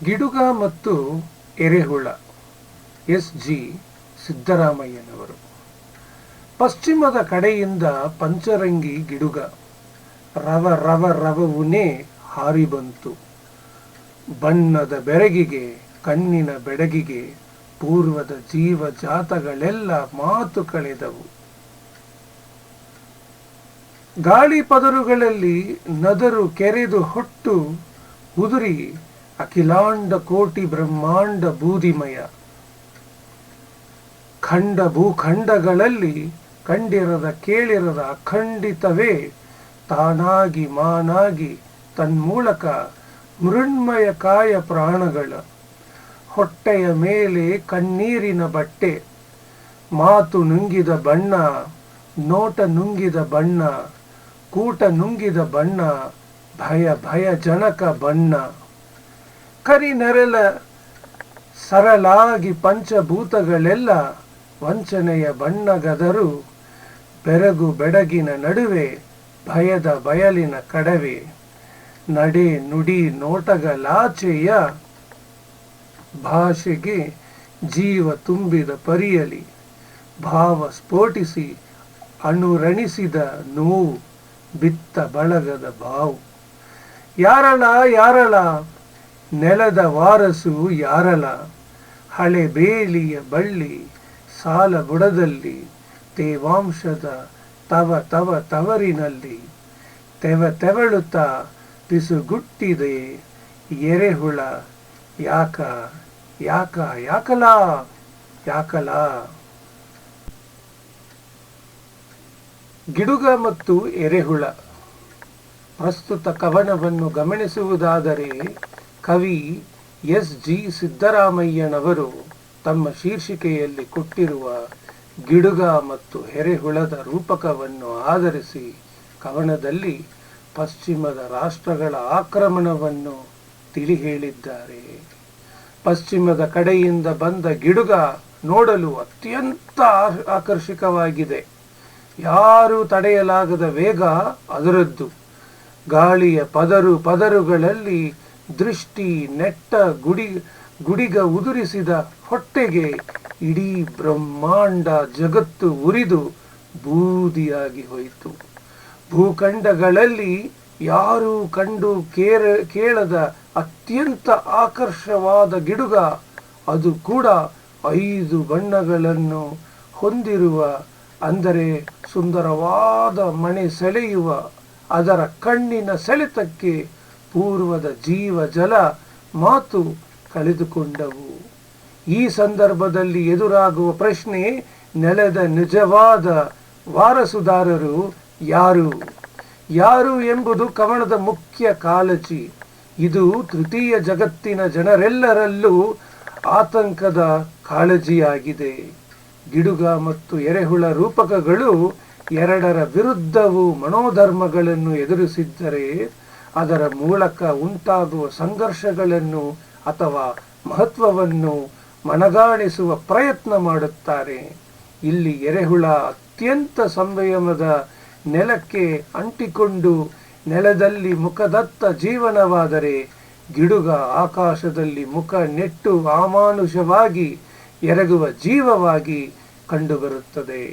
ಗಿಡುಗ ಮತ್ತು ಎರೆಹುಳ ಎಸ್.ಜಿ. ಸಿದ್ದರಾಮಯ್ಯನವರು. ಪಶ್ಚಿಮದ ಕಡೆಯಿಂದ ಪಂಚರಂಗಿ ಗಿಡುಗ ರವ ರವ ರವವುನೇ ಹಾರಿ ಬಂತು. ಬಣ್ಣದ ಬೆರಗಿಗೆ ಕಣ್ಣಿನ ಬೆಡಗಿಗೆ ಪೂರ್ವದ ಜೀವಜಾತಗಳೆಲ್ಲ ಮಾತು ಕಳೆದವು. ಗಾಳಿ ಪದರುಗಳಲ್ಲಿ ನದರು ಕೆರೆದು ಹೊಟ್ಟು ಉದುರಿ ಅಖಿಲಾಂಡ ಕೋಟಿ ಬ್ರಹ್ಮಾಂಡ ಬೂದಿಮಯ. ಖಂಡ ಭೂಖಂಡಗಳಲ್ಲಿ ಕಂಡಿರದ ಕೇಳಿರದ ಅಖಂಡಿತವೇ ತಾನಾಗಿ ಮಾನಾಗಿ ತನ್ಮೂಲಕ ಮೃಣ್ಮಯ ಕಾಯ ಪ್ರಾಣಗಳ ಹೊಟ್ಟೆಯ ಮೇಲೆ ಕಣ್ಣೀರಿನ ಬಟ್ಟೆ. ಮಾತು ನುಂಗಿದ ಬಣ್ಣ, ನೋಟ ನುಂಗಿದ ಬಣ್ಣ, ಕೂಟ ನುಂಗಿದ ಬಣ್ಣ, ಭಯ ಭಯ ಜನಕ ಬಣ್ಣ. ಕರಿನೆರಳ ಸರಳಾಗಿ ಪಂಚಭೂತಗಳೆಲ್ಲ ವಂಚನೆಯ ಬಣ್ಣಗದರು. ಬೆರಗು ಬೆಡಗಿನ ನಡುವೆ ಭಯದ ಬಯಲಿನ ಕಡವೆ. ನಡೆ ನುಡಿ ನೋಟಗಲಾಚೆಯ ಭಾಷೆಗೆ ಜೀವ ತುಂಬಿದ ಪರಿಯಲಿ ಭಾವ ಸ್ಫೋಟಿಸಿ ಅಣುರಣಿಸಿದ ನೋವು ಬಿತ್ತ ಬಳಗದ ಬಾವು. ಯಾರಳ ಯಾರಳ ನೆಲದ ವಾರಸು ಯಾರಳ, ಹಳೆ ಬೇಲಿಯ ಬಳ್ಳಿ ಸಾಲ ಬುಡದಲ್ಲಿ ತೇವಾಂಶದ ತವ ತವ ತವರಿನಲ್ಲಿ ತೆವಳುತ್ತಾ ಪಿಸುಗುಟ್ಟಿದೆ ಎರೆಹುಳ. ಯಾಕ ಯಾಕ ಯಾಕಲಾ ಯಾಕಲಾ. ಗಿಡುಗ ಮತ್ತು ಎರೆಹುಳ. ಪ್ರಸ್ತುತ ಕವನವನ್ನು ಗಮನಿಸುವುದಾದರೆ ಕವಿ ಎಸ್.ಜಿ. ಸಿದ್ದರಾಮಯ್ಯನವರು ತಮ್ಮ ಶೀರ್ಷಿಕೆಯಲ್ಲಿ ಕೊಟ್ಟಿರುವ ಗಿಡುಗ ಮತ್ತು ಎರೆಹುಳದ ರೂಪಕವನ್ನು ಆಧರಿಸಿ ಕವನದಲ್ಲಿ ಪಶ್ಚಿಮದ ರಾಷ್ಟ್ರಗಳ ಆಕ್ರಮಣವನ್ನು ತಿಳಿ ಹೇಳಿದ್ದಾರೆ. ಪಶ್ಚಿಮದ ಕಡೆಯಿಂದ ಬಂದ ಗಿಡುಗ ನೋಡಲು ಅತ್ಯಂತ ಆಕರ್ಷಕವಾಗಿದೆ. ಯಾರೂ ತಡೆಯಲಾಗದ ವೇಗ ಅದರದ್ದು. ಗಾಳಿಯ ಪದರುಗಳಲ್ಲಿ ದೃಷ್ಟಿ ನೆಟ್ಟ ಗುಡಿಗ ಉದುರಿಸಿದ ಹೊಟ್ಟೆಗೆ ಇಡೀ ಬ್ರಹ್ಮಾಂಡ ಜಗತ್ತು ಉರಿದು ಬೂದಿಯಾಗಿ ಹೋಯಿತು. ಭೂಖಂಡಗಳಲ್ಲಿ ಯಾರೂ ಕಂಡು ಕೇಳದ ಅತ್ಯಂತ ಆಕರ್ಷವಾದ ಗಿಡುಗ, ಅದು ಕೂಡ 5 ಬಣ್ಣಗಳನ್ನು ಹೊಂದಿರುವ, ಅಂದರೆ ಸುಂದರವಾದ ಮಣೆ ಸೆಳೆಯುವ ಅದರ ಕಣ್ಣಿನ ಸೆಳೆತಕ್ಕೆ ಪೂರ್ವದ ಜೀವ ಜಲ ಮಾತು ಕಳೆದುಕೊಂಡವು. ಈ ಸಂದರ್ಭದಲ್ಲಿ ಎದುರಾಗುವ ಪ್ರಶ್ನೆ, ನೆಲದ ನಿಜವಾದ ವಾರಸುದಾರರು ಯಾರು ಎಂಬುದು ಕವನದ ಮುಖ್ಯ ಕಾಳಜಿ. ಇದು ತೃತೀಯ ಜಗತ್ತಿನ ಜನರೆಲ್ಲರಲ್ಲೂ ಆತಂಕದ ಕಾಳಜಿಯಾಗಿದೆ. ಗಿಡುಗ ಮತ್ತು ಎರೆಹುಳ ರೂಪಕಗಳು ಎರಡರ ವಿರುದ್ಧವೂ ಮನೋಧರ್ಮಗಳನ್ನು ಎದುರಿಸಿದ್ದರೆ ಅದರ ಮೂಲಕ ಉಂಟಾಗುವ ಸಂಘರ್ಷಗಳನ್ನು ಅಥವಾ ಮಹತ್ವವನ್ನು ಮನಗಾಣಿಸುವ ಪ್ರಯತ್ನ ಮಾಡುತ್ತಾರೆ. ಇಲ್ಲಿ ಎರೆಹುಳ ಅತ್ಯಂತ ಸಂಯಮದ ನೆಲಕ್ಕೆ ಅಂಟಿಕೊಂಡು ನೆಲದಲ್ಲಿ ಮುಖದತ್ತ ಜೀವನವಾದರೆ, ಗಿಡುಗ ಆಕಾಶದಲ್ಲಿ ಮುಖ ನೆಟ್ಟು ಅಮಾನುಷವಾಗಿ ಎರಗುವ ಜೀವವಾಗಿ ಕಂಡುಬರುತ್ತದೆ.